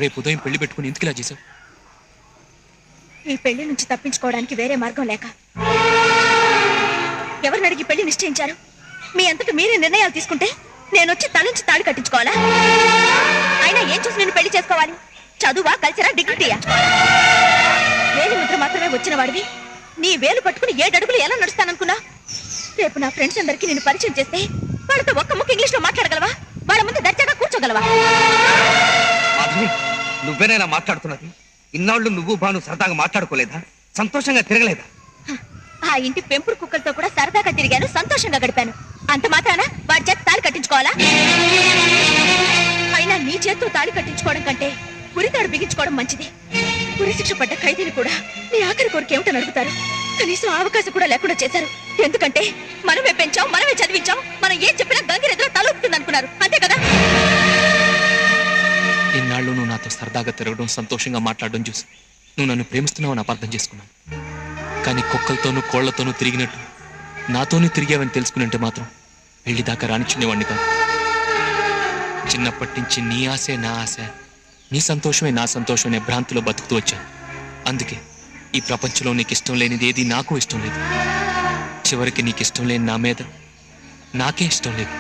రేపు ఉదయం పెళ్లి పెట్టుకుని ఎందుకు ఇలా చేశావు? ఈ పెళ్లి నుంచి తప్పించుకోవడానికి వేరే మార్గం లేక ఎవరిని అడిగి పెళ్లి నిశ్చయించారు? మీ అంతటా మీరే నిర్ణయాలు తీసుకుంటే నేను వచ్చి తలంచి తాళి కట్టించుకోవాలా? అయినా ఏం చూసి నేను పెళ్లి చేసుకోవాలి? చదువా, కల్చరా, డిగ్రీయా? వేలి ముద్ర మాత్రమే వచ్చిన వాడివి నీ వేలు పట్టుకుని 7 అడుగులు ఎలా నడుస్తాననుకున్నా? రేపు నా ఫ్రెండ్స్ అందరికీ నేను పరిచయం చేస్తే వాళ్ళతో ఒక్క ముక్క ఇంగ్లీష్ లో మాట్లాడగలవా? వాళ్ళ ముందు దర్జాగా కూర్చోగలవా? మాధవి, నువ్వేనైనా మాట్లాడుతున్నది? ఇన్నాళ్ళు నువ్వు భాను సరదాగా మాట్లాడుకోలేదా? సంతోషంగా తిరగలేదా? ఆ ఇంటి పెంపుడు కుక్కలతో కూడా సరదాగా తిరిగాను, సంతోషంగా గడిపాను. అంత మాత్రాన వాడి చేత తాళి కట్టించుకోవాలా? అయినా నీ చేత్తో తాళి కట్టించుకోవడం కంటే ఉరితాడు బిగించుకోవడం మంచిది. ఉరి శిక్ష పడ్డ ఖైదీని కూడా నీ ఆఖరి కోరిక ఏమిటో అడుగుతారు. కనీసం అవకాశం కూడా లేకుండా చేశారు. ఎందుకంటే మనమే పెంచాం, మనమే చదివించాం. మనం ఏం చెప్పినా గంగిరెద్దులో తలొప్పుతుంది అనుకున్నారు, అంతే కదా? ఇన్నాళ్ళు నువ్వు నాతో సరదాగా తిరగడం, సంతోషంగా మాట్లాడడం చూసి నువ్వు నన్ను ప్రేమిస్తున్నావని అపార్థం చేసుకున్నాను. కానీ కుక్కలతోనూ కోళ్లతోనూ తిరిగినట్టు నాతోనూ తిరిగావని తెలుసుకునంటే మాత్రం పెళ్లి దాకా రానిచ్చునేవాడిని కాదు. చిన్నప్పటి నుంచి నీ ఆశే నా ఆశ, నీ సంతోషమే నా సంతోషం అనే భ్రాంతిలో బతుకుతూ వచ్చాను. అందుకే ఈ ప్రపంచంలో నీకు ఇష్టం లేనిది ఏది నాకు ఇష్టం లేదు. చివరికి నీకు ఇష్టం లేని నా మీద నాకే ఇష్టం లేదు.